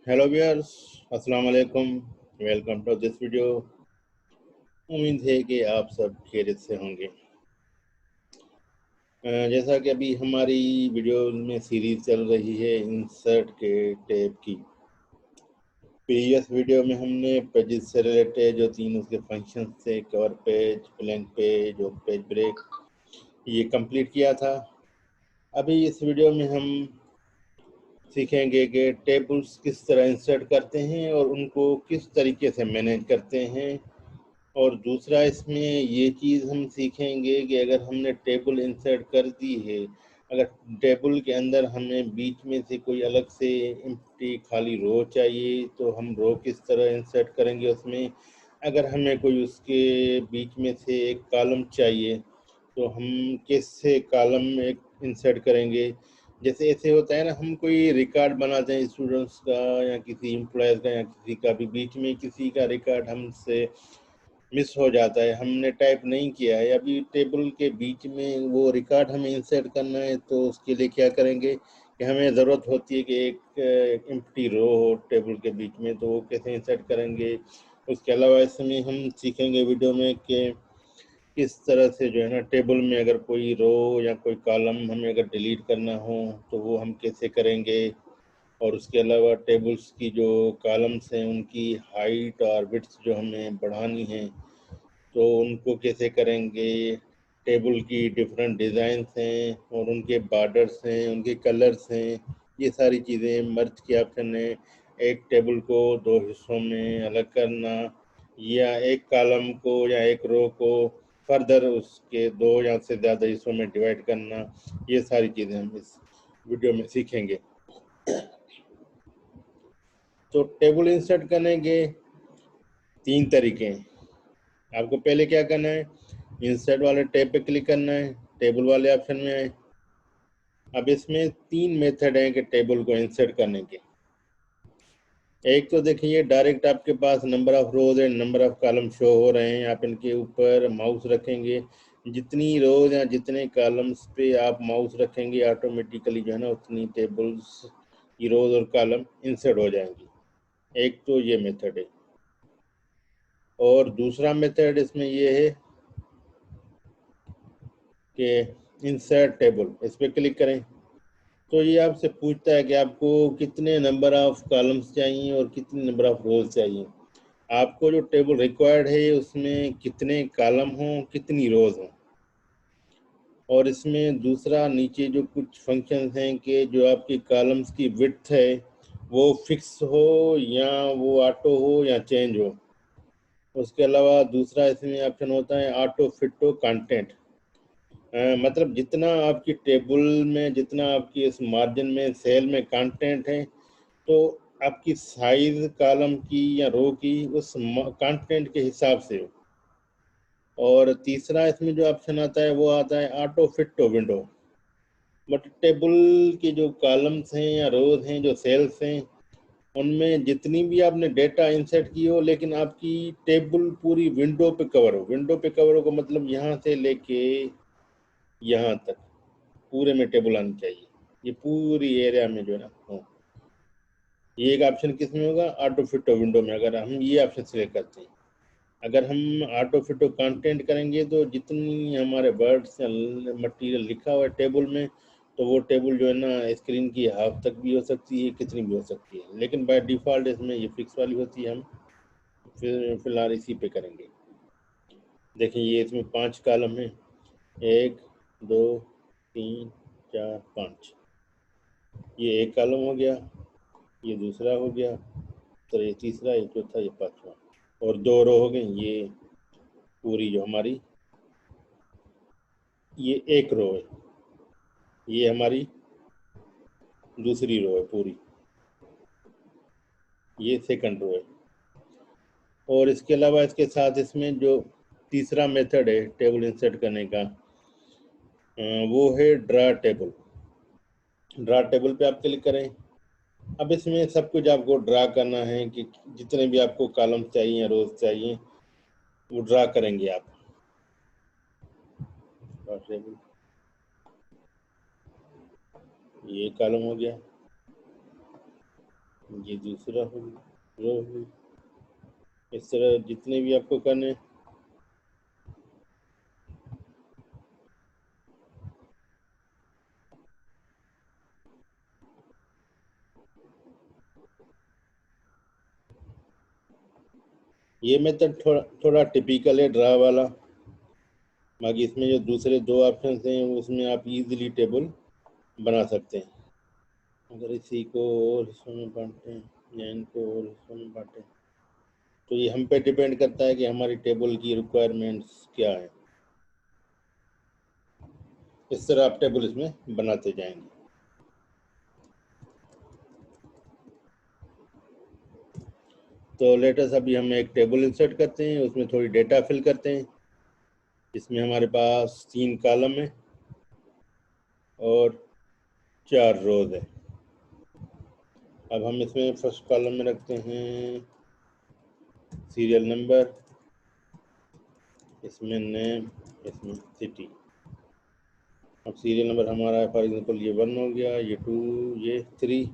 Hello viewers, अस्सलाम वालेकुम। Welcome to this video. उम्मीद है कि आप सब खैरियत से होंगे। जैसा कि अभी हमारी वीडियो में सीरीज चल रही है इंसर्ट के टैब की। प्रीवियस वीडियो में हमने पेजेस से रिलेटेड जो तीन उसके फंक्शन थे, कवर पेज, ब्लैंक पेज और पेज ब्रेक, ये कंप्लीट किया था। अभी इस वीडियो में हम सीखेंगे कि टेबल्स किस तरह इंसर्ट करते हैं और उनको किस तरीके से मैनेज करते हैं। और दूसरा इसमें ये चीज़ हम सीखेंगे कि अगर हमने टेबल इंसर्ट कर दी है, अगर टेबल के अंदर हमें बीच में से कोई अलग से एम्प्टी खाली रो चाहिए तो हम रो किस तरह इंसर्ट करेंगे उसमें। अगर हमें कोई उसके बीच में से एक कॉलम चाहिए तो हम कैसे कॉलम एक इंसर्ट करेंगे। जैसे ऐसे होता है ना, हम कोई रिकॉर्ड बनाते हैं स्टूडेंट्स का या किसी एम्प्लॉयज़ का या किसी का भी, बीच में किसी का रिकॉर्ड हमसे मिस हो जाता है, हमने टाइप नहीं किया है, अभी टेबल के बीच में वो रिकॉर्ड हमें इंसर्ट करना है, तो उसके लिए क्या करेंगे कि हमें ज़रूरत होती है कि एक एम्प्टी रो हो टेबल के बीच में, तो वो कैसे इंसर्ट करेंगे। उसके अलावा इसमें हम सीखेंगे वीडियो में कि किस तरह से जो है ना, टेबल में अगर कोई रो या कोई कॉलम हमें अगर डिलीट करना हो तो वो हम कैसे करेंगे। और उसके अलावा टेबल्स की जो कॉलम्स हैं उनकी हाइट और विड्थ जो हमें बढ़ानी है तो उनको कैसे करेंगे। टेबल की डिफरेंट डिज़ाइंस हैं और उनके बॉर्डर्स हैं, उनके कलर्स हैं, ये सारी चीज़ें मर्ज के ऑप्शन है। एक टेबल को दो हिस्सों में अलग करना या एक कॉलम को या एक रो को फर्दर उसके दो या से ज़्यादा हिस्सों में डिवाइड करना, ये सारी चीज़ें हम इस वीडियो में सीखेंगे। तो टेबल इंसर्ट करने के तीन तरीके हैं। आपको पहले क्या करना है, इंसर्ट वाले टैब पे क्लिक करना है, टेबल वाले ऑप्शन में आए। अब इसमें तीन मेथड हैं कि टेबल को इंसर्ट करने के। एक तो देखिए, डायरेक्ट आपके पास number of rows and number of column show हो रहे हैं, आप इनके ऊपर माउस रखेंगे, जितनी रोज या जितने कॉलम्स पे आप माउस रखेंगे ऑटोमेटिकली जो है ना उतनी टेबल्स की रोज और कॉलम इंसर्ट हो जाएंगी। एक तो ये मेथड है। और दूसरा मेथड इसमें ये है कि इंसर्ट टेबल, इस पर क्लिक करें तो ये आपसे पूछता है कि आपको कितने नंबर ऑफ कॉलम्स चाहिए और कितने नंबर ऑफ रोज चाहिए। आपको जो टेबल रिक्वायर्ड है उसमें कितने कॉलम हों, कितनी रोज हों। और इसमें दूसरा नीचे जो कुछ फंक्शंस हैं कि जो आपकी कॉलम्स की विड्थ है वो फिक्स हो या वो ऑटो हो या चेंज हो। उसके अलावा दूसरा इसमें ऑप्शन होता है ऑटो फिट कंटेंट। मतलब जितना आपकी टेबल में, जितना आपकी इस मार्जिन में सेल में कंटेंट है, तो आपकी साइज कॉलम की या रो की उस कंटेंट के हिसाब से हो। और तीसरा इसमें जो ऑप्शन आता है वो आता है auto fit to window. But table के जो कॉलम्स हैं या रोज हैं, जो सेल्स हैं, उनमें जितनी भी आपने डेटा इंसर्ट की हो, लेकिन आपकी टेबल पूरी विंडो पे कवर हो। विंडो पे कवर हो का मतलब यहाँ से लेके यहाँ तक पूरे में टेबल आनी चाहिए, ये पूरी एरिया में जो है ना हो। ये एक ऑप्शन किस में होगा, ऑटो फिटो विंडो में, अगर हम ये ऑप्शन सेलेक्ट करते हैं। अगर हम ऑटो फिटो कंटेंट करेंगे तो जितनी हमारे वर्ड्स मटेरियल लिखा हुआ है टेबल में, तो वो टेबल जो है ना स्क्रीन की हाफ तक भी हो सकती है, कितनी भी हो सकती है, लेकिन बाय डिफ़ॉल्ट इसमें ये फिक्स वाली होती है। हम फिर फिलहाल इसी पे करेंगे। देखिए ये इसमें 5 कॉलम है, 1 2 3 4 5। ये एक कॉलम हो गया, ये दूसरा हो गया, तो ये तीसरा, ये चौथा, ये पांचवा, और दो रो हो गई। ये पूरी जो हमारी ये एक रो है, ये हमारी दूसरी रो है पूरी, ये सेकंड रो है। और इसके अलावा इसके साथ इसमें जो तीसरा मेथड है टेबल इंसर्ट करने का, वो है ड्रा टेबल। ड्रा टेबल पे आप क्लिक करें। अब इसमें सब कुछ आपको ड्रा करना है कि जितने भी आपको कॉलम चाहिए या रोज चाहिए वो ड्रा करेंगे आप। ड्रा टेबल, ये कॉलम हो गया, ये दूसरा हो, रो हो, इस तरह जितने भी आपको करने हैं। ये मेथड थोड़ा टिपिकल है ड्रा वाला। बाकी इसमें जो दूसरे दो ऑप्शन हैं उसमें आप इजीली टेबल बना सकते हैं। अगर इसी को और हिस्सों में बांटते हैं या इनको और हिस्सों में बांटें तो ये हम पे डिपेंड करता है कि हमारी टेबल की रिक्वायरमेंट्स क्या है। इस तरह आप टेबल इसमें बनाते जाएंगे। तो लेटेस्ट अभी हम एक टेबल इंसर्ट करते हैं, उसमें थोड़ी डेटा फिल करते हैं। इसमें हमारे पास 3 कॉलम है और 4 रोज है। अब हम इसमें फर्स्ट कॉलम में रखते हैं सीरियल नंबर, इसमें नेम, इसमें सिटी। अब सीरियल नंबर हमारा फॉर एग्जांपल ये 1 हो गया, ये 2, ये 3।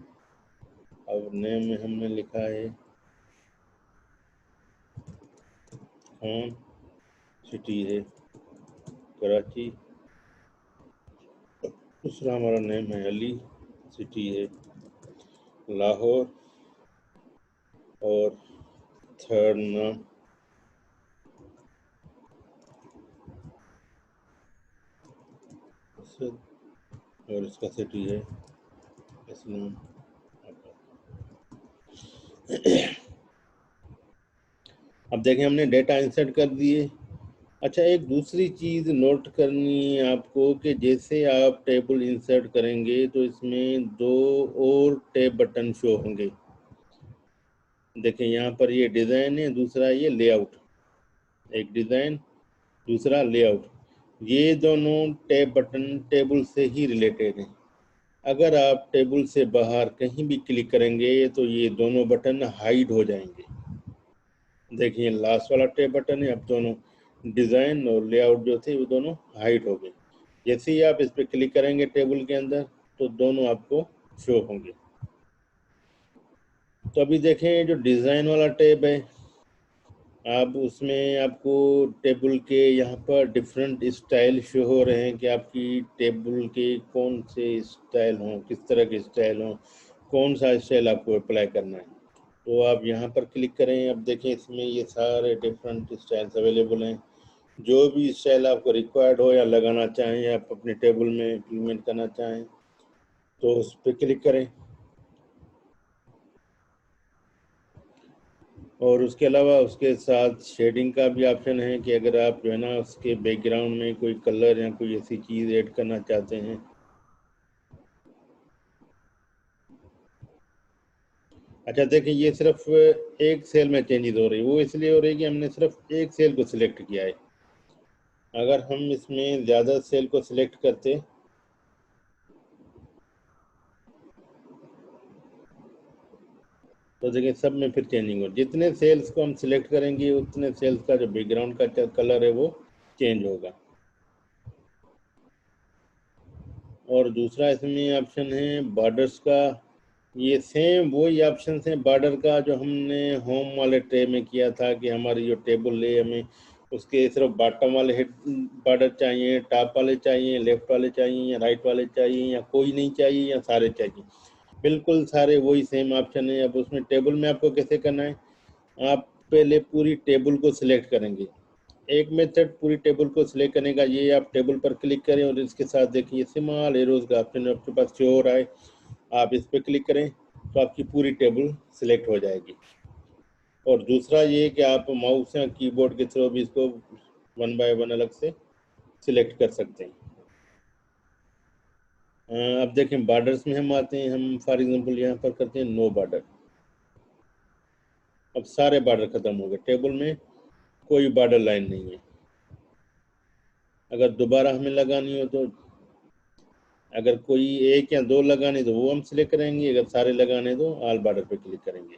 अब नेम में हमने लिखा है खान, सिटी है कराची, दूसरा हमारा नेम है अली, सिटी है लाहौर, और थर्ड नाम और इसका सिटी है इस्लाम। अब देखें हमने डेटा इंसर्ट कर दिए। अच्छा, एक दूसरी चीज़ नोट करनी है आपको कि जैसे आप टेबल इंसर्ट करेंगे तो इसमें 2 और टैब बटन शो होंगे। देखें यहाँ पर ये डिज़ाइन है, दूसरा ये लेआउट। एक डिज़ाइन, दूसरा लेआउट। ये दोनों टैब बटन टेबल से ही रिलेटेड हैं। अगर आप टेबल से बाहर कहीं भी क्लिक करेंगे तो ये दोनों बटन हाइड हो जाएंगे। देखिए लास्ट वाला टैब बटन है, अब दोनों डिज़ाइन और लेआउट जो थे वो दोनों हाइड हो गए। जैसे ही आप इस पर क्लिक करेंगे टेबल के अंदर तो दोनों आपको शो होंगे। तो अभी देखें जो डिज़ाइन वाला टैब है, आप उसमें आपको टेबल के यहाँ पर डिफरेंट स्टाइल शो हो रहे हैं कि आपकी टेबल के कौन से स्टाइल हों, किस तरह के स्टाइल हों, कौन सा स्टाइल आपको अप्लाई करना है। तो आप यहाँ पर क्लिक करें। अब देखें इसमें ये सारे डिफरेंट स्टाइल्स अवेलेबल हैं। जो भी स्टाइल आपको रिक्वायर्ड हो या लगाना चाहें या आप अपने टेबल में इम्प्लीमेंट करना चाहें तो उस पर क्लिक करें। और उसके अलावा उसके साथ शेडिंग का भी ऑप्शन है कि अगर आप जो है ना उसके बैकग्राउंड में कोई कलर या कोई ऐसी चीज़ ऐड करना चाहते हैं। अच्छा देखिए ये सिर्फ एक सेल में चेंजेस हो रही है, वो इसलिए हो रही है कि हमने सिर्फ एक सेल को सिलेक्ट किया है। अगर हम इसमें ज़्यादा सेल को सिलेक्ट करते तो देखिए सब में फिर चेंजिंग हो, जितने सेल्स को हम सिलेक्ट करेंगे उतने सेल्स का जो बैकग्राउंड का कलर है वो चेंज होगा। और दूसरा इसमें ऑप्शन है बॉर्डर्स का। ये सेम वही ऑप्शन है बॉर्डर का जो हमने होम वाले ट्रे में किया था कि हमारी जो टेबल है हमें उसके सिर्फ बॉटम वाले हेड बॉर्डर चाहिए, टॉप वाले चाहिए, लेफ्ट वाले चाहिए या राइट वाले चाहिए, या कोई नहीं चाहिए या सारे चाहिए। बिल्कुल सारे वही सेम ऑप्शन है। अब उसमें टेबल में आपको कैसे करना है, आप पहले पूरी टेबल को सिलेक्ट करेंगे। एक मेथड पूरी टेबल को सिलेक्ट करने का ये, आप टेबल पर क्लिक करें और इसके साथ देखिए स्मॉल एरोज का ऑप्शन आपके पास शो हो रहा है, आप इस पर क्लिक करें तो आपकी पूरी टेबल सिलेक्ट हो जाएगी। और दूसरा ये कि आप माउस या कीबोर्ड के थ्रू भी इसको 1 बाय 1 अलग से सिलेक्ट कर सकते हैं। अब देखें बॉर्डर्स में हम आते हैं, हम फॉर एग्जांपल यहाँ पर करते हैं नो बॉर्डर। अब सारे बॉर्डर खत्म हो गए, टेबल में कोई बॉर्डर लाइन नहीं है। अगर दोबारा हमें लगानी हो तो अगर कोई एक या दो लगाने तो वो हम सिलेक्ट करेंगे, अगर सारे लगाने तो ऑल बॉर्डर पे क्लिक करेंगे।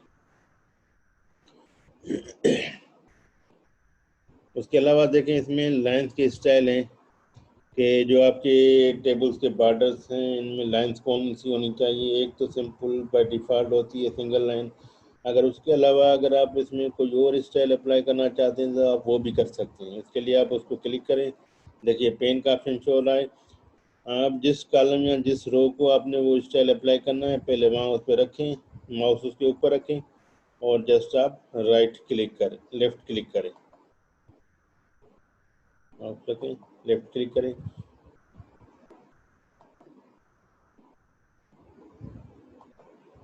उसके अलावा देखें इसमें लाइंस के स्टाइल हैं। कि जो आपके टेबल्स के बॉर्डर्स हैं इनमें लाइंस कौन सी होनी चाहिए। एक तो सिंपल बाय डिफ़ॉल्ट होती है सिंगल लाइन, अगर उसके अलावा अगर आप इसमें कोई और स्टाइल अप्लाई करना चाहते हैं तो आप वो भी कर सकते हैं। इसके लिए आप उसको क्लिक करें, देखिए पेन का ऑप्शन शो हो रहा है। आप जिस कॉलम या जिस रो को आपने वो स्टाइल अप्लाई करना है पहले वहाँ उस पर रखें, माउस उसके ऊपर रखें और जस्ट आप राइट क्लिक करें, लेफ़्ट क्लिक करें, माउस रखें, लेफ़्ट क्लिक करें।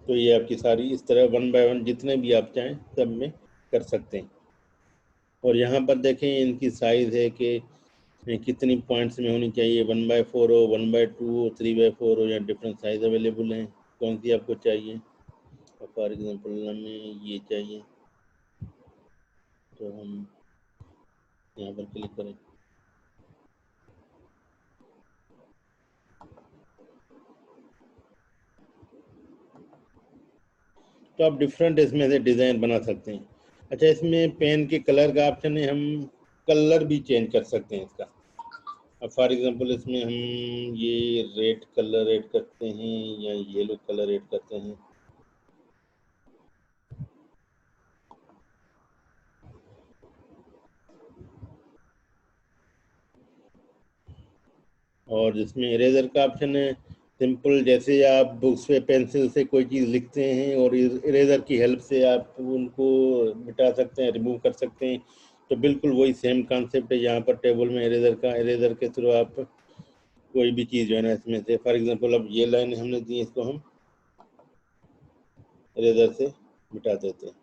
तो ये आपकी सारी इस तरह वन बाय वन जितने भी आप चाहें सब में कर सकते हैं। और यहाँ पर देखें इनकी साइज़ है कि कितनी पॉइंट्स में होनी चाहिए, 1/4 हो, 1/2 हो, 3/4 हो, या डिफरेंट साइज अवेलेबल हैं, कौन सी आपको चाहिए। फॉर एग्जांपल हमें ये चाहिए तो हम यहाँ पर क्लिक करें। तो आप डिफरेंट इसमें से डिज़ाइन बना सकते हैं। अच्छा, इसमें पेन के कलर का ऑप्शन है, हम कलर भी चेंज कर सकते हैं इसका। अब फॉर एग्जांपल इसमें हम ये रेड कलर ऐड करते हैं या येलो कलर ऐड करते हैं। और जिसमें इरेजर का ऑप्शन है, सिंपल जैसे आप बुक्स पे पेंसिल से कोई चीज़ लिखते हैं और इरेजर की हेल्प से आप उनको मिटा सकते हैं, रिमूव कर सकते हैं। तो बिल्कुल वही सेम कॉन्सेप्ट है यहाँ पर टेबल में इरेजर का। इरेजर के थ्रू आप कोई भी चीज़ जो है ना इसमें से, फॉर एग्जांपल अब ये लाइन हमने दी, इसको हम इरेजर से मिटा देते हैं।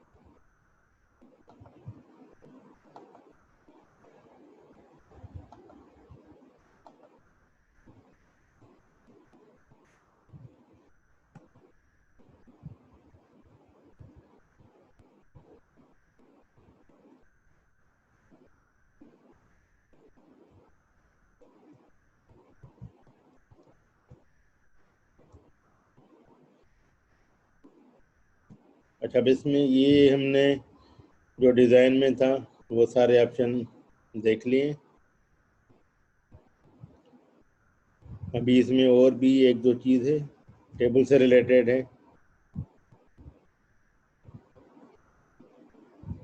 अच्छा, अब इसमें ये हमने जो डिज़ाइन में था वो सारे ऑप्शन देख लिए। अभी इसमें और भी एक दो चीज़ है टेबल से रिलेटेड है।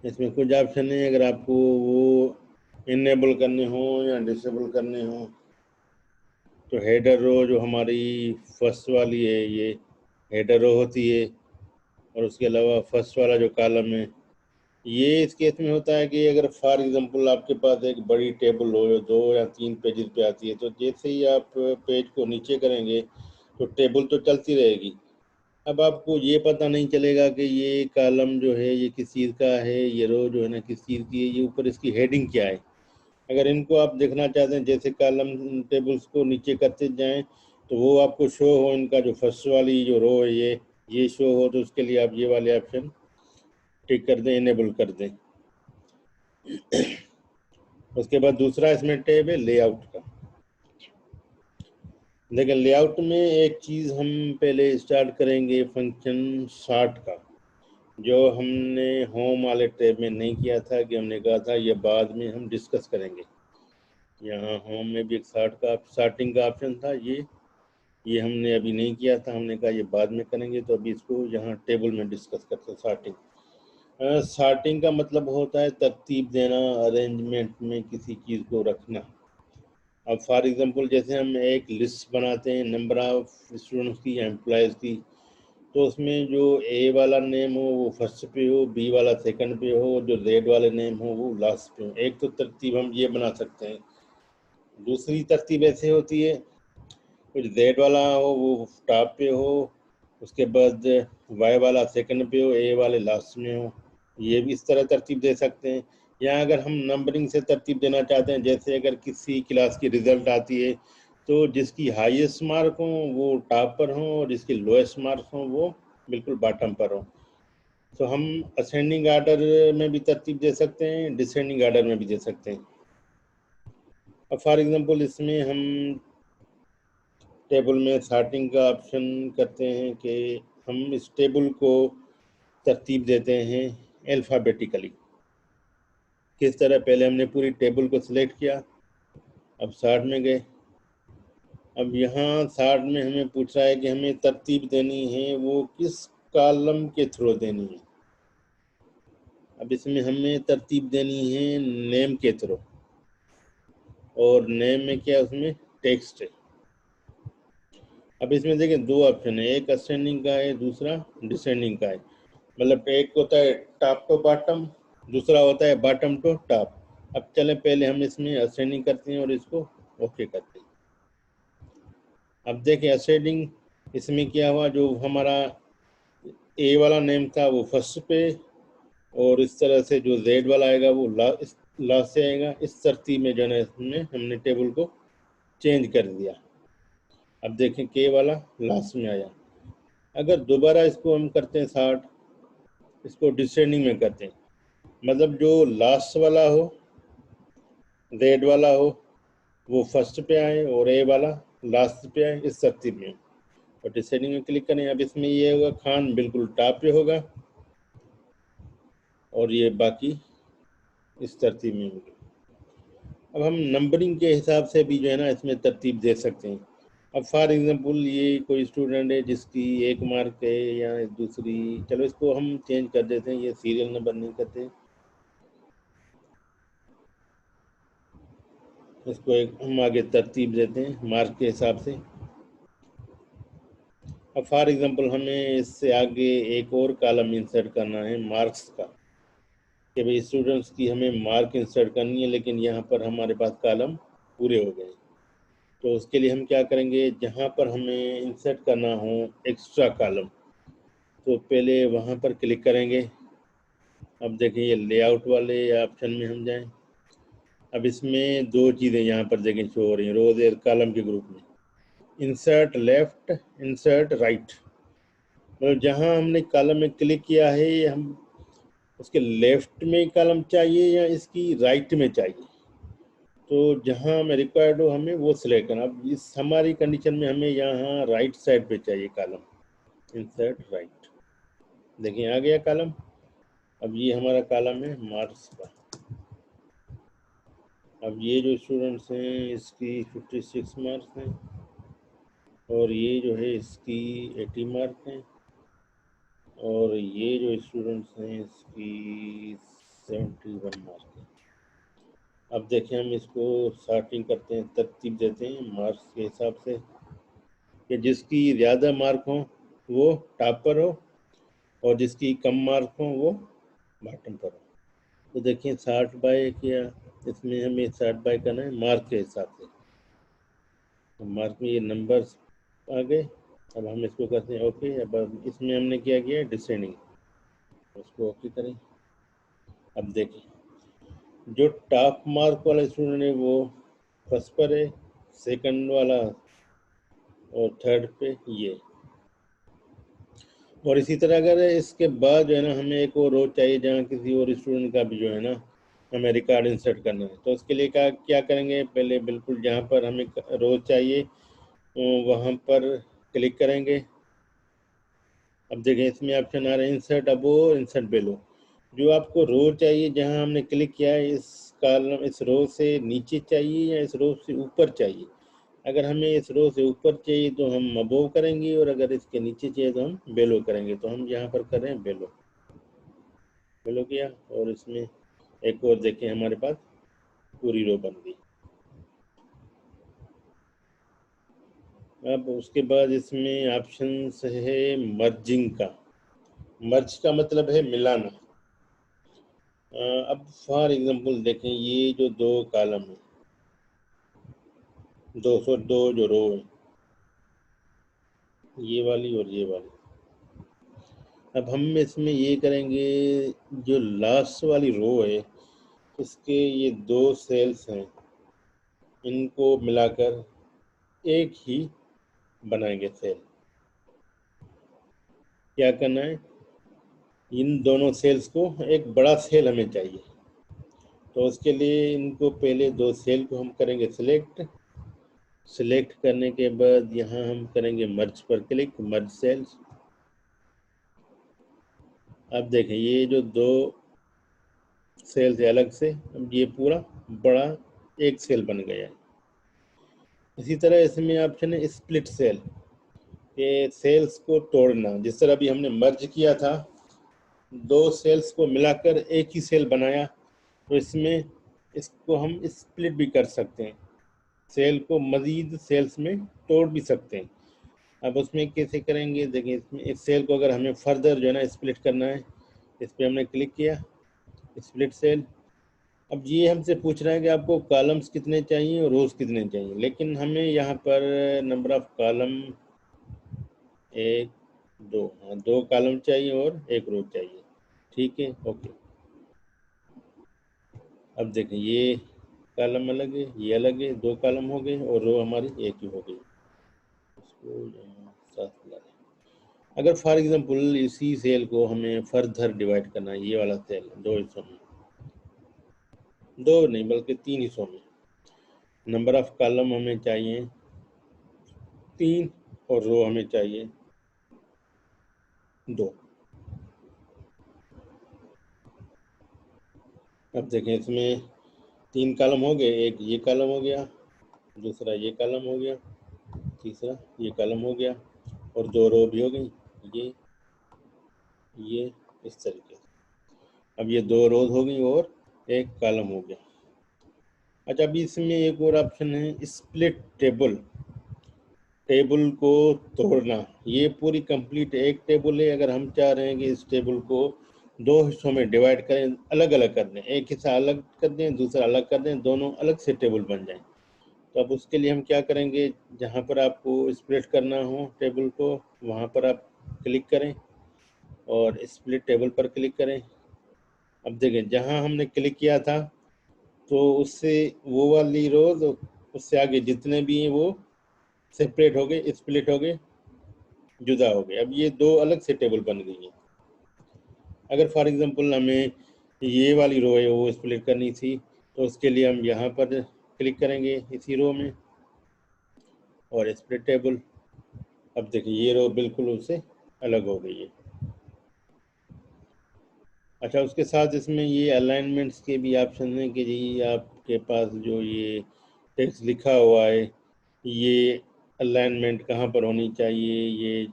इसमें कुछ ऑप्शन है, अगर आपको वो इनेबल करने हो या डिसेबल करने हो। तो हेडर रो जो हमारी फर्स्ट वाली है ये हेडर रो होती है, और उसके अलावा फर्स्ट वाला जो कॉलम है ये इस केस में होता है कि अगर फॉर एग्जांपल आपके पास एक बड़ी टेबल हो, 2 या 3 पेजेस पे आती है, तो जैसे ही आप पेज को नीचे करेंगे तो टेबल तो चलती रहेगी। अब आपको ये पता नहीं चलेगा कि ये कॉलम जो है ये किस चीज़ का है, ये रो जो है ना किस चीज़ की है, ये ऊपर इसकी हेडिंग क्या है। अगर इनको आप देखना चाहते हैं, जैसे कॉलम टेबल्स को नीचे करते जाएं तो वो आपको शो हो, इनका जो फर्स्ट वाली जो रो है ये शो हो, तो उसके लिए आप ये वाले ऑप्शन टिक कर दें, इनेबल कर दें। उसके बाद दूसरा इसमें टैब है लेआउट का। लेकिन लेआउट में एक चीज़ हम पहले स्टार्ट करेंगे, फंक्शन शार्ट का, जो हमने होम वाले टैब में नहीं किया था, कि हमने कहा था ये बाद में हम डिस्कस करेंगे। यहाँ होम में भी एक शार्टिंग का ऑप्शन था, ये हमने अभी नहीं किया था, हमने कहा ये बाद में करेंगे। तो अभी इसको यहाँ टेबल में डिस्कस करते हैं। शार्टिंग का मतलब होता है तरतीब देना, अरेंजमेंट में किसी चीज़ को रखना। अब फॉर एग्जांपल जैसे हम एक लिस्ट बनाते हैं नंबर ऑफ स्टूडेंट्स की या एम्प्लॉयज़ की, तो उसमें जो ए वाला नेम हो वो फर्स्ट पे हो, बी वाला सेकंड पे हो, जो जेड वाले नेम हो वो लास्ट पे हो। एक तो तरतीब हम ये बना सकते हैं। दूसरी तरतीब ऐसे होती है, कुछ जेड वाला हो वो टॉप पे हो, उसके बाद वाई वाला सेकंड पे हो, ए वाले लास्ट में हो। ये भी इस तरह तरतीब दे सकते हैं। या अगर हम नंबरिंग से तरतीब देना चाहते हैं, जैसे अगर किसी क्लास की रिजल्ट आती है तो जिसकी हाईएस्ट मार्क हो वो टॉप पर हो और जिसकी लोएस्ट मार्क हो वो बिल्कुल बॉटम पर हो। तो हम असेंडिंग आर्डर में भी तरतीब दे सकते हैं, डिसेंडिंग आर्डर में भी दे सकते हैं। अब फॉर एग्जांपल इसमें हम टेबल में सॉर्टिंग का ऑप्शन करते हैं कि हम इस टेबल को तरतीब देते हैं अल्फ़ाबेटिकली। किस तरह, पहले हमने पूरी टेबल को सिलेक्ट किया, अब सॉर्ट में गए, अब यहाँ 60 में हमें पूछ रहा है कि हमें तरतीब देनी है, वो किस कॉलम के थ्रू देनी है। अब इसमें हमें तरतीब देनी है नेम के थ्रू, और नेम में क्या है, उसमें टेक्स्ट है। अब इसमें देखें दो ऑप्शन है, एक असेंडिंग का है, दूसरा डिसेंडिंग का है। मतलब एक होता है टॉप टू बॉटम, दूसरा होता है बॉटम टू टॉप। अब चले पहले हम इसमें असेंडिंग करते हैं और इसको ओके करते हैं। अब देखें असेंडिंग, इसमें क्या हुआ, जो हमारा ए वाला नेम था वो फर्स्ट पे, और इस तरह से जो जेड वाला आएगा वो लास्ट से आएगा। इस तरतीब में जो है इसमें हमने टेबल को चेंज कर दिया। अब देखें के वाला लास्ट में आया। अगर दोबारा इसको हम करते हैं 60, इसको डिसेंडिंग में करते हैं, मतलब जो लास्ट वाला हो, जेड वाला हो, वो फर्स्ट पे आए और ए वाला लास्ट पे आए, इस तरतीब में। और डिसेंडिंग में क्लिक करें। अब इसमें ये होगा खान बिल्कुल टॉप पे होगा और ये बाकी इस तरतीब में होगी। अब हम नंबरिंग के हिसाब से भी जो है ना इसमें तरतीब दे सकते हैं। अब फॉर एग्जांपल ये कोई स्टूडेंट है जिसकी 1 मार्क है या दूसरी, चलो इसको हम चेंज कर देते हैं, ये सीरियल नंबर नहीं करते, इसको एक हम आगे तरतीब देते हैं मार्क के हिसाब से। अब फॉर एग्जांपल हमें इससे आगे एक और कॉलम इंसर्ट करना है मार्क्स का, कि भाई स्टूडेंट्स की हमें मार्क इंसर्ट करनी है, लेकिन यहाँ पर हमारे पास कॉलम पूरे हो गए। तो उसके लिए हम क्या करेंगे, जहाँ पर हमें इंसर्ट करना हो एक्स्ट्रा कॉलम, तो पहले वहाँ पर क्लिक करेंगे। अब देखिए ये लेआउट वाले ऑप्शन में हम जाएं। अब इसमें दो चीज़ें यहाँ पर देखें शो हो रही हैं रोज और कॉलम के ग्रुप में, इंसर्ट लेफ्ट, इंसर्ट राइट। मतलब जहाँ हमने कॉलम में क्लिक किया है, हम उसके लेफ्ट में कॉलम चाहिए या इसकी राइट में चाहिए। तो जहाँ हमें रिक्वायर्ड हो हमें वो सिलेक्ट करना। अब इस हमारी कंडीशन में हमें यहाँ राइट साइड पे चाहिए कॉलम, इंसर्ट राइट। देखिए आ गया कॉलम। अब ये हमारा कॉलम है मार्क्स का। अब ये जो स्टूडेंट्स हैं इसकी 56 मार्क्स हैं, और ये जो है इसकी 80 मार्क्स हैं, और ये जो स्टूडेंट्स हैं इसकी 71 मार्क्स हैं। अब देखें हम इसको सॉर्टिंग करते हैं, तरतीब देते हैं मार्क्स के हिसाब से, कि जिसकी ज़्यादा मार्क हो वो टॉप पर हो और जिसकी कम मार्क हो वो बॉटम पर हो। तो देखिए 60 बाय किया, इसमें हमें 60 बाय करना है मार्क के हिसाब से। तो मार्क में ये नंबर्स आ गए। अब हम इसको करते हैं ओके। अब इसमें हमने क्या किया, डिसेंडिंग, उसको ओके करें। अब देखिए जो टॉप मार्क वाला स्टूडेंट है वो फर्स्ट पर है, सेकंड वाला और थर्ड पे ये। और इसी तरह अगर इसके बाद जो है ना हमें एक और रो चाहिए जहाँ किसी और स्टूडेंट का भी जो है ना हमें रिकॉर्ड इंसर्ट करना है, तो उसके लिए क्या करेंगे, पहले बिल्कुल जहाँ पर हमें रो चाहिए वहाँ पर क्लिक करेंगे। अब देखिए इसमें ऑप्शन आ रहे हैं इंसर्ट अबोव, इंसर्ट बिलो। जो आपको रो चाहिए जहाँ हमने क्लिक किया है, इस कॉलम इस रो से नीचे चाहिए या इस रो से ऊपर चाहिए। अगर हमें इस रो से ऊपर चाहिए तो हम अबोव करेंगे, और अगर इसके नीचे चाहिए तो हम बेलो करेंगे। तो हम यहाँ पर कर रहे हैं बेलो, बेलो किया, और इसमें एक और देखें हमारे पास पूरी रो बन गई। अब उसके बाद इसमें ऑप्शन है मर्जिंग का। मर्ज का मतलब है मिलाना। अब फॉर एग्जांपल देखें ये जो दो कॉलम है, 202 जो रो है, ये वाली और ये वाली। अब हम इसमें ये करेंगे, जो लास्ट वाली रो है इसके ये दो सेल्स हैं, इनको मिलाकर एक ही बनाएंगे सेल। क्या करना है, इन दोनों सेल्स को एक बड़ा सेल हमें चाहिए। तो उसके लिए इनको पहले दो सेल को हम करेंगे सिलेक्ट। सिलेक्ट करने के बाद यहाँ हम करेंगे मर्ज पर क्लिक, मर्ज सेल्स। अब देखें ये जो दो सेल्स है अलग से, अब ये पूरा बड़ा एक सेल बन गया है। इसी तरह इसमें ऑप्शन है स्प्लिट सेल, ये सेल्स को तोड़ना। जिस तरह अभी हमने मर्ज किया था, दो सेल्स को मिलाकर एक ही सेल बनाया, तो इसमें इसको हम स्प्लिट भी कर सकते हैं, सेल को मजीद सेल्स में तोड़ भी सकते हैं। अब उसमें कैसे करेंगे, देखिए इसमें इस सेल को अगर हमें फर्दर जो है ना स्प्लिट करना है, इस पर हमने क्लिक किया, स्प्लिट सेल। अब ये हमसे पूछ रहा है कि आपको कॉलम्स कितने चाहिए और रोज कितने चाहिए, लेकिन हमें यहाँ पर नंबर ऑफ कॉलम एक दो, हाँ 2 कॉलम चाहिए और 1 रो चाहिए। ठीक है, ओके। अब देखें ये कॉलम अलग है, ये अलग है, 2 कॉलम हो गए और रो हमारी एक ही हो गई। इसको यहाँ साथ ला दें। अगर फॉर एग्जांपल इसी सेल को हमें फर्दर डिवाइड करना है, ये वाला सेल 2 हिस्सों में, 2 नहीं बल्कि 3 हिस्सों में, नंबर ऑफ कॉलम हमें चाहिए 3 और रो हमें चाहिए 2। अब देखें इसमें 3 कॉलम हो गए, एक ये कॉलम हो गया, दूसरा ये कॉलम हो गया, तीसरा ये कॉलम हो गया और 2 रो भी हो गई, ये इस तरीके से। अब ये 2 रोज हो गई और 1 कॉलम हो गया। अच्छा, अभी इसमें एक और ऑप्शन है स्प्लिट टेबल, टेबल को तोड़ना। ये पूरी कंप्लीट एक टेबल है, अगर हम चाह रहे हैं कि इस टेबल को 2 हिस्सों में डिवाइड करें, अलग अलग कर दें, एक हिस्सा अलग कर दें, दूसरा अलग कर दें, दोनों अलग से टेबल बन जाएं, तो अब उसके लिए हम क्या करेंगे, जहाँ पर आपको स्प्लिट करना हो टेबल को, वहाँ पर आप क्लिक करें और स्प्लिट टेबल पर क्लिक करें। अब देखें जहाँ हमने क्लिक किया था, तो उससे वो वाली रोज, उससे आगे जितने भी हैं वो सेपरेट हो गए, स्प्लिट हो गए, जुदा हो गए। अब ये 2 अलग से टेबल बन गई हैं। अगर फॉर एग्जांपल हमें ये वाली रो है वो स्प्लिट करनी थी, तो उसके लिए हम यहाँ पर क्लिक करेंगे इसी रो में और स्प्लिट टेबल। अब देखिए ये रो बिल्कुल उससे अलग हो गई है। अच्छा, उसके साथ इसमें ये अलाइनमेंट्स के भी ऑप्शन हैं कि जी आपके पास जो ये टेक्स्ट लिखा हुआ है, ये अलाइनमेंट कहाँ पर होनी चाहिए, ये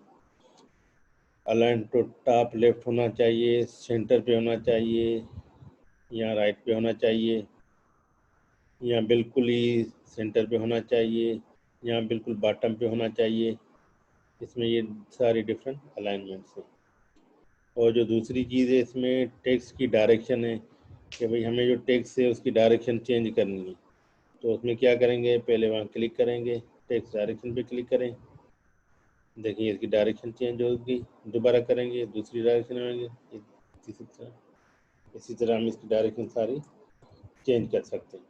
अलाइन टू टॉप लेफ्ट होना चाहिए, सेंटर पे होना चाहिए, या राइट पे होना चाहिए, या बिल्कुल ही सेंटर पे होना चाहिए, या बिल्कुल बॉटम पे होना चाहिए। इसमें ये सारी डिफरेंट अलाइनमेंट्स हैं। और जो दूसरी चीज़ है इसमें टेक्स्ट की डायरेक्शन है, कि भाई हमें जो टेक्स्ट है उसकी डायरेक्शन चेंज करनी है, तो उसमें क्या करेंगे, पहले वहाँ क्लिक करेंगे, टेक्स्ट डायरेक्शन पे क्लिक करें, देखिए इसकी डायरेक्शन चेंज होगी, दोबारा करेंगे दूसरी डायरेक्शन में आएंगे, इसी तरह हम इसकी डायरेक्शन सारी चेंज कर सकते हैं।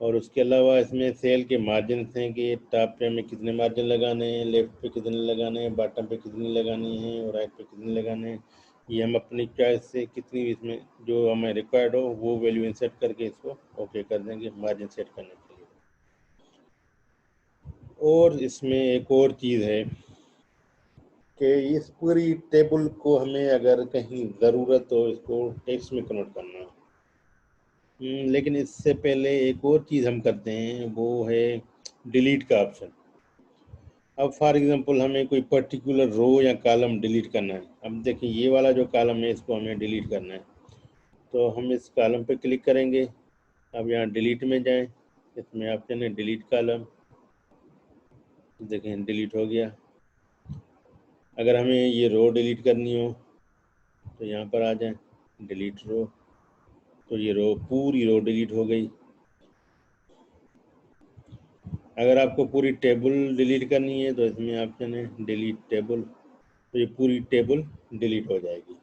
और उसके अलावा इसमें सेल के मार्जिन हैं कि टॉप पे हमें कितने मार्जिन लगाने हैं, लेफ्ट पे कितने लगाने हैं, बॉटम पे कितने लगाने हैं और राइट पे कितने लगाने हैं। ये हम अपनी चॉइस से कितनी भी इसमें जो हमें रिक्वायर्ड हो वो वैल्यू इंसर्ट करके इसको ओके कर देंगे मार्जिन सेट करने के लिए। और इसमें एक और चीज़ है कि इस पूरी टेबल को हमें अगर कहीं ज़रूरत हो इसको टेक्स्ट में कन्वर्ट करना हो, लेकिन इससे पहले एक और चीज़ हम करते हैं, वो है डिलीट का ऑप्शन। अब फॉर एग्जांपल हमें कोई पर्टिकुलर रो या कॉलम डिलीट करना है। अब देखिए ये वाला जो कॉलम है इसको हमें डिलीट करना है, तो हम इस कॉलम पे क्लिक करेंगे। अब यहाँ डिलीट में जाएं, इसमें ऑप्शन है डिलीट कॉलम, देखें डिलीट हो गया। अगर हमें ये रो डिलीट करनी हो तो यहाँ पर आ जाएं, डिलीट रो, तो ये रो पूरी रो डिलीट हो गई। अगर आपको पूरी टेबल डिलीट करनी है तो इसमें ऑप्शन है डिलीट टेबल, तो ये पूरी टेबल डिलीट हो जाएगी।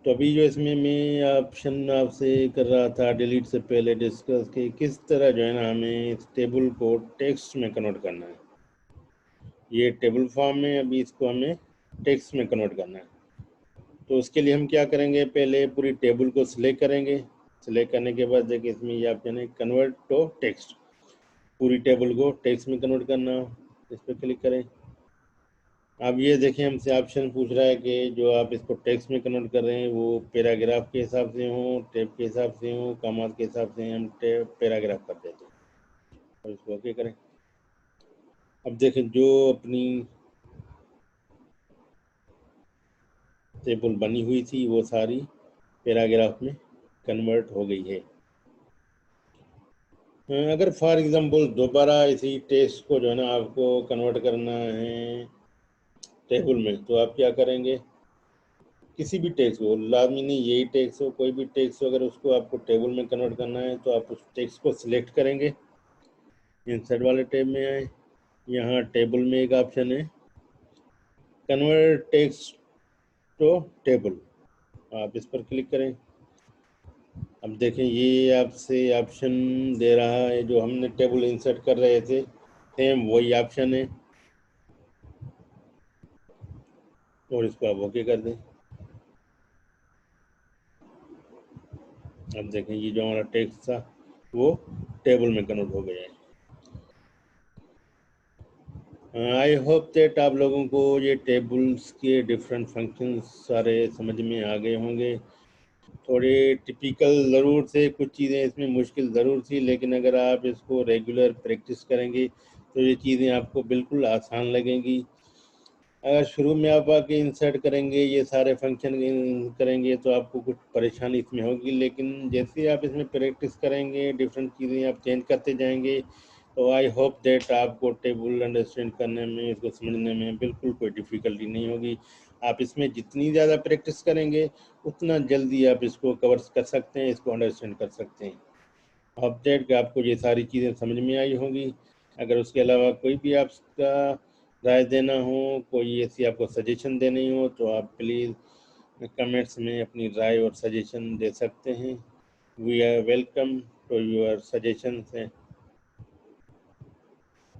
तो अभी जो इसमें मैं ऑप्शन आपसे कर रहा था डिलीट से पहले डिस्कस कि किस तरह जो है ना हमें इस टेबल को टेक्स्ट में कन्वर्ट करना है। ये टेबल फॉर्म में, अभी इसको हमें टेक्स्ट में कन्वर्ट करना है। तो उसके लिए हम क्या करेंगे, पहले पूरी टेबल को सिलेक्ट करेंगे। सिलेक्ट करने के बाद देखिए इसमें ये ऑप्शन है कन्वर्ट टू टेक्स्ट, पूरी टेबल को टेक्स्ट में कन्वर्ट करना हो, इस पर क्लिक करें। अब ये देखें, हमसे ऑप्शन पूछ रहा है कि जो आप इसको टेक्स्ट में कन्वर्ट कर रहे हैं वो पैराग्राफ के हिसाब से हो, टैब के हिसाब से हो, कॉमास के हिसाब से हम पैराग्राफ कर देते हैं और इसको ओके करें। अब देखें, जो अपनी टेबल बनी हुई थी वो सारी पैराग्राफ में कन्वर्ट हो गई है। अगर फॉर एग्जांपल दोबारा इसी टेक्स्ट को जो है ना आपको कन्वर्ट करना है टेबल में, तो आप क्या करेंगे, किसी भी टेक्स्ट हो, लाजमी नहीं यही टेक्स्ट हो, कोई भी टेक्स्ट हो, अगर उसको आपको टेबल में कन्वर्ट करना है तो आप उस टेक्स्ट को सिलेक्ट करेंगे, इंसर्ट वाले टैब में आए, यहाँ टेबल में एक ऑप्शन है कन्वर्ट टेक्स्ट टू टेबल, आप इस पर क्लिक करें। अब देखें, ये आपसे ऑप्शन दे रहा है जो हमने टेबल इंसर्ट कर रहे थे, सेम वही ऑप्शन है, और इसको आप ओके कर दें। अब देखें, ये जो हमारा टेक्स्ट था वो टेबल में कन्वर्ट हो गया है। आई होप दैट आप लोगों को ये टेबल्स के डिफरेंट फंक्शंस सारे समझ में आ गए होंगे। थोड़े टिपिकल ज़रूर थे, कुछ चीज़ें इसमें मुश्किल ज़रूर थी, लेकिन अगर आप इसको रेगुलर प्रैक्टिस करेंगे तो ये चीज़ें आपको बिल्कुल आसान लगेंगी। अगर शुरू में आप आके इंसर्ट करेंगे, ये सारे फंक्शन करेंगे तो आपको कुछ परेशानी इसमें होगी, लेकिन जैसे आप इसमें प्रैक्टिस करेंगे, डिफरेंट चीज़ें आप चेंज करते जाएंगे, तो आई होप दैट आपको टेबल अंडरस्टैंड करने में, इसको समझने में बिल्कुल कोई डिफ़िकल्टी नहीं होगी। आप इसमें जितनी ज़्यादा प्रैक्टिस करेंगे उतना जल्दी आप इसको कवर कर सकते हैं, इसको अंडरस्टैंड कर सकते हैं। होप दैट कि आपको ये सारी चीज़ें समझ में आई होंगी। अगर उसके अलावा कोई भी आपका राय देना हो, कोई ऐसी आपको सजेशन देनी हो, तो आप प्लीज़ कमेंट्स में अपनी राय और सजेशन दे सकते हैं। We are welcome to your suggestions.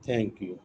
Thank you.